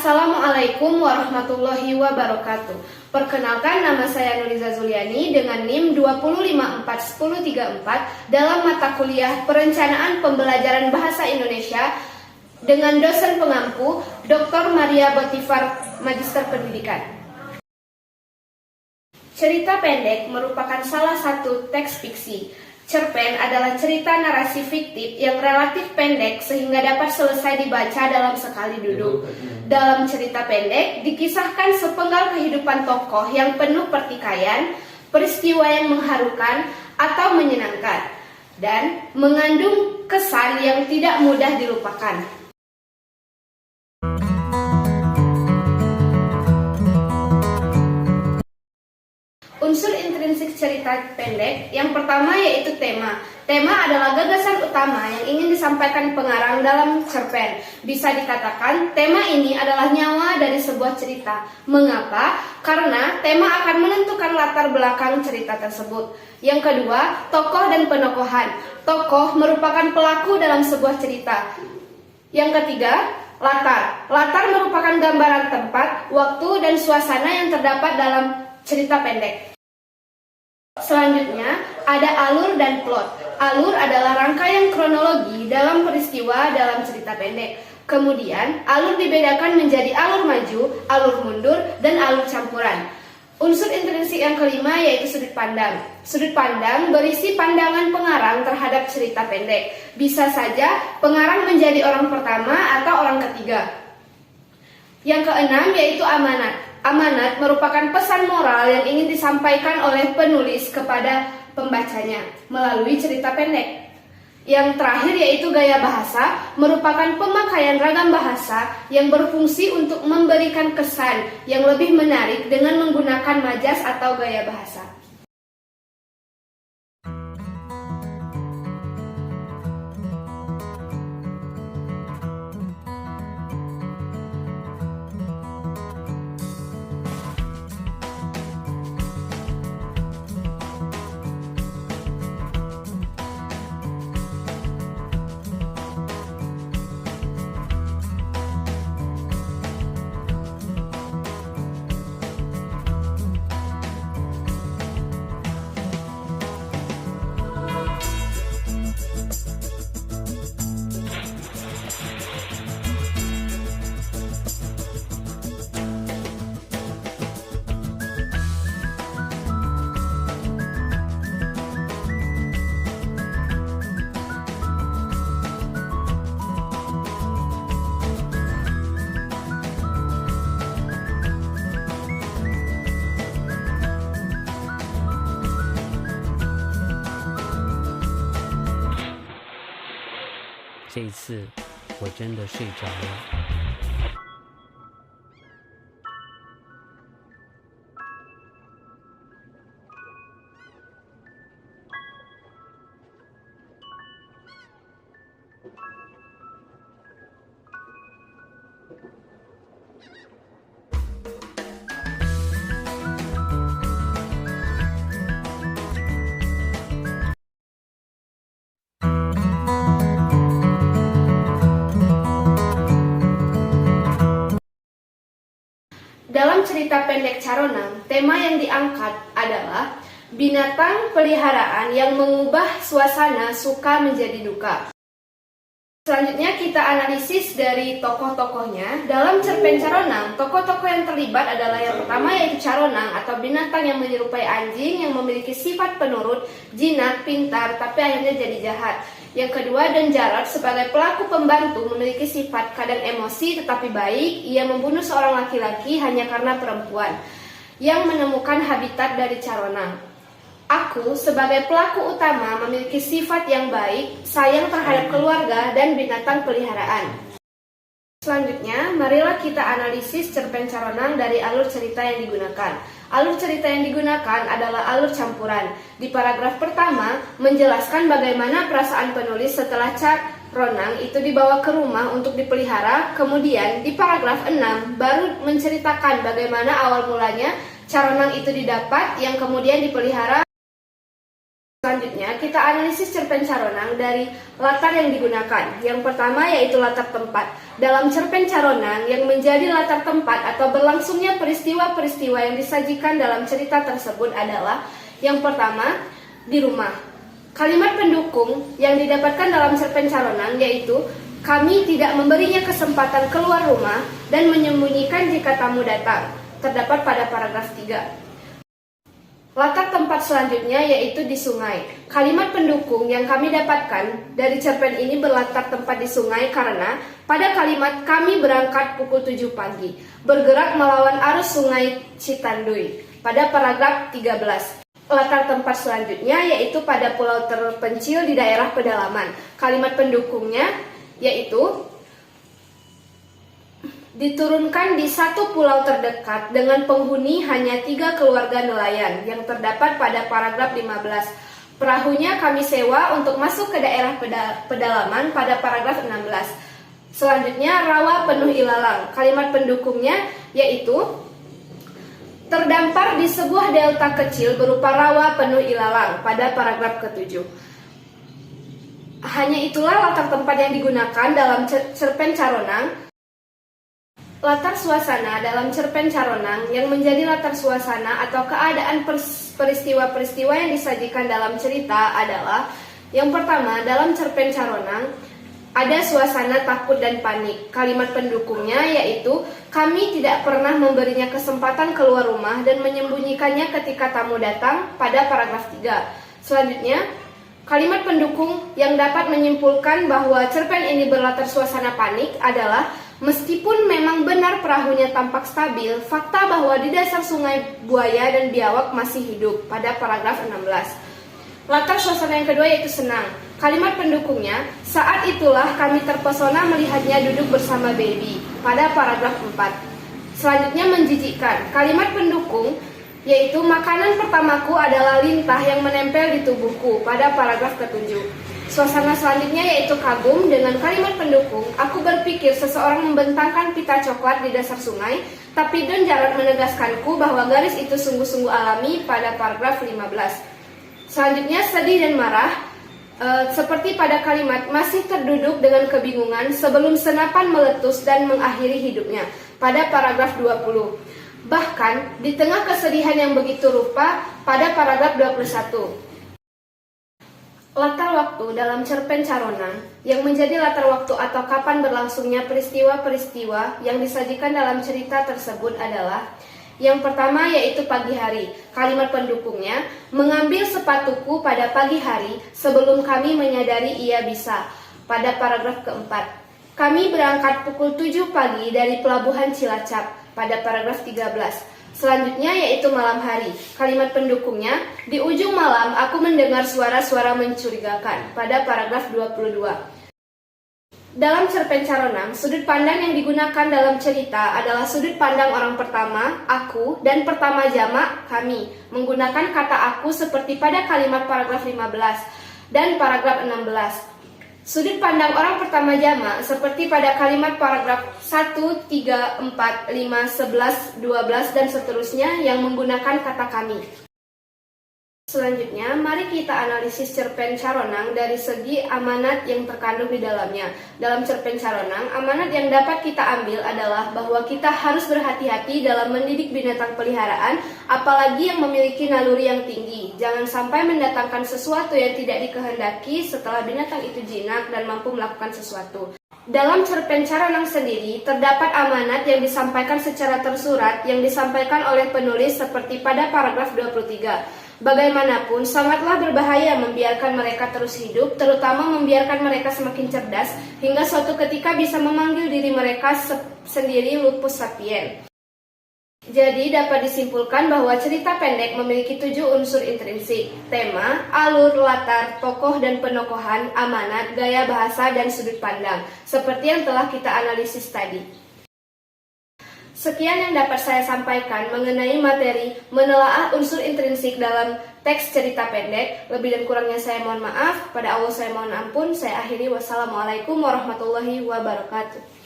Assalamualaikum warahmatullahi wabarakatuh. Perkenalkan, nama saya Nuriza Zuliani dengan NIM 2541034 dalam mata kuliah Perencanaan Pembelajaran Bahasa Indonesia dengan dosen pengampu Dr. Maria Botifar, Magister Pendidikan. Cerita pendek merupakan salah satu teks fiksi. Cerpen adalah cerita narasi fiktif yang relatif pendek sehingga dapat selesai dibaca dalam sekali duduk. Dalam cerita pendek dikisahkan sepenggal kehidupan tokoh yang penuh pertikaian, peristiwa yang mengharukan atau menyenangkan, dan mengandung kesan yang tidak mudah dilupakan. Unsur intrinsik cerita pendek yang pertama yaitu tema. Tema adalah gagasan utama yang ingin disampaikan pengarang dalam cerpen. Bisa dikatakan tema ini adalah nyawa dari sebuah cerita. Mengapa? Karena tema akan menentukan latar belakang cerita tersebut. Yang kedua, tokoh dan penokohan. Tokoh merupakan pelaku dalam sebuah cerita. Yang ketiga, latar. Latar merupakan gambaran tempat, waktu, dan suasana yang terdapat dalam cerita pendek. Selanjutnya, ada alur dan plot. Alur adalah rangkaian kronologi dalam peristiwa dalam cerita pendek. Kemudian, alur dibedakan menjadi alur maju, alur mundur, dan alur campuran. Unsur intrinsik yang kelima yaitu sudut pandang. Sudut pandang berisi pandangan pengarang terhadap cerita pendek. Bisa saja pengarang menjadi orang pertama atau orang ketiga. Yang keenam yaitu amanat. Amanat merupakan pesan moral yang ingin disampaikan oleh penulis kepada pembacanya melalui cerita pendek. Yang terakhir yaitu gaya bahasa, merupakan pemakaian ragam bahasa yang berfungsi untuk memberikan kesan yang lebih menarik dengan menggunakan majas atau gaya bahasa.这一次我真的睡着了。Dalam cerita pendek Caronang, tema yang diangkat adalah binatang peliharaan yang mengubah suasana suka menjadi duka. Selanjutnya kita analisis dari tokoh-tokohnya. Dalam cerpen Caronang, tokoh-tokoh yang terlibat adalah yang pertama yaitu Caronang atau binatang yang menyerupai anjing yang memiliki sifat penurut, jinak, pintar, tapi akhirnya jadi jahat. Yang kedua, Denjarot sebagai pelaku pembantu memiliki sifat kadang emosi tetapi baik. Ia membunuh seorang laki-laki hanya karena perempuan yang menemukan habitat dari Caronang. Aku sebagai pelaku utama memiliki sifat yang baik, sayang terhadap keluarga dan binatang peliharaan. Selanjutnya, marilah kita analisis cerpen Caronang dari alur cerita yang digunakan. Alur cerita yang digunakan adalah alur campuran. Di paragraf pertama, menjelaskan bagaimana perasaan penulis setelah Caronang itu dibawa ke rumah untuk dipelihara. Kemudian, di paragraf 6, baru menceritakan bagaimana awal mulanya Caronang itu didapat, yang kemudian dipelihara. Selanjutnya, selanjutnya kita analisis cerpen Caronang dari latar yang digunakan. Yang pertama yaitu latar tempat. Dalam cerpen Caronang yang menjadi latar tempat atau berlangsungnya peristiwa-peristiwa yang disajikan dalam cerita tersebut adalah yang pertama, di rumah. Kalimat pendukung yang didapatkan dalam cerpen Caronang yaitu kami tidak memberinya kesempatan keluar rumah dan menyembunyikan jika tamu datang. Terdapat pada paragraf 3. Latar tempat selanjutnya yaitu di sungai. Kalimat pendukung yang kami dapatkan dari cerpen ini berlatar tempat di sungai karena pada kalimat kami berangkat pukul 7 pagi, bergerak melawan arus sungai Citanduy pada paragraf 13. Latar tempat selanjutnya yaitu pada pulau terpencil di daerah pedalaman. Kalimat pendukungnya yaitu diturunkan di satu pulau terdekat dengan penghuni hanya 3 keluarga nelayan yang terdapat pada paragraf 15. Perahunya kami sewa untuk masuk ke daerah pedalaman pada paragraf 16. Selanjutnya rawa penuh ilalang. Kalimat pendukungnya yaitu terdampar di sebuah delta kecil berupa rawa penuh ilalang pada paragraf ke-7. Hanya itulah latar tempat yang digunakan dalam cerpen Caronang. Latar suasana dalam cerpen Caronang yang menjadi latar suasana atau keadaan peristiwa-peristiwa yang disajikan dalam cerita adalah yang pertama, dalam cerpen Caronang ada suasana takut dan panik. Kalimat pendukungnya yaitu kami tidak pernah memberinya kesempatan keluar rumah dan menyembunyikannya ketika tamu datang pada paragraf 3. Selanjutnya, kalimat pendukung yang dapat menyimpulkan bahwa cerpen ini berlatar suasana panik adalah meskipun memang benar perahunya tampak stabil, fakta bahwa di dasar sungai buaya dan biawak masih hidup pada paragraf 16. Latar suasana yang kedua yaitu senang. Kalimat pendukungnya, saat itulah kami terpesona melihatnya duduk bersama baby pada paragraf 4. Selanjutnya menjijikkan. Kalimat pendukung yaitu makanan pertamaku adalah lintah yang menempel di tubuhku pada paragraf ke-7. Suasana selanjutnya yaitu kagum. Dengan kalimat pendukung, aku berpikir seseorang membentangkan pita coklat di dasar sungai, tapi Don Jarot menegaskanku bahwa garis itu sungguh-sungguh alami pada paragraf 15. Selanjutnya sedih dan marah, seperti pada kalimat masih terduduk dengan kebingungan sebelum senapan meletus dan mengakhiri hidupnya pada paragraf 20. Bahkan di tengah kesedihan yang begitu rupa pada paragraf 21. Latar waktu dalam cerpen Caronang yang menjadi latar waktu atau kapan berlangsungnya peristiwa-peristiwa yang disajikan dalam cerita tersebut adalah yang pertama yaitu pagi hari. Kalimat pendukungnya, mengambil sepatuku pada pagi hari sebelum kami menyadari ia bisa pada paragraf keempat. Kami berangkat pukul 7 pagi dari pelabuhan Cilacap pada paragraf 13. Selanjutnya yaitu malam hari. Kalimat pendukungnya, di ujung malam aku mendengar suara-suara mencurigakan pada paragraf 22. Dalam cerpen Caronang, sudut pandang yang digunakan dalam cerita adalah sudut pandang orang pertama, aku, dan pertama jamak, kami, menggunakan kata aku seperti pada kalimat paragraf 15 dan paragraf 16. Sudut pandang orang pertama jamak seperti pada kalimat paragraf 1, 3, 4, 5, 11, 12, dan seterusnya yang menggunakan kata kami. Selanjutnya, mari kita analisis cerpen Caronang dari segi amanat yang terkandung di dalamnya. Dalam cerpen Caronang, amanat yang dapat kita ambil adalah bahwa kita harus berhati-hati dalam mendidik binatang peliharaan, apalagi yang memiliki naluri yang tinggi. Jangan sampai mendatangkan sesuatu yang tidak dikehendaki setelah binatang itu jinak dan mampu melakukan sesuatu. Dalam cerpen Caronang sendiri, terdapat amanat yang disampaikan secara tersurat yang disampaikan oleh penulis seperti pada paragraf 23. Bagaimanapun, sangatlah berbahaya membiarkan mereka terus hidup, terutama membiarkan mereka semakin cerdas, hingga suatu ketika bisa memanggil diri mereka sendiri lupus sapien. Jadi dapat disimpulkan bahwa cerita pendek memiliki 7 unsur intrinsik: tema, alur, latar, tokoh dan penokohan, amanat, gaya bahasa, dan sudut pandang, seperti yang telah kita analisis tadi. Sekian yang dapat saya sampaikan mengenai materi menelaah unsur intrinsik dalam teks cerita pendek. Lebih dan kurangnya saya mohon maaf. Pada Allah saya mohon ampun. Saya akhiri. Wassalamualaikum warahmatullahi wabarakatuh.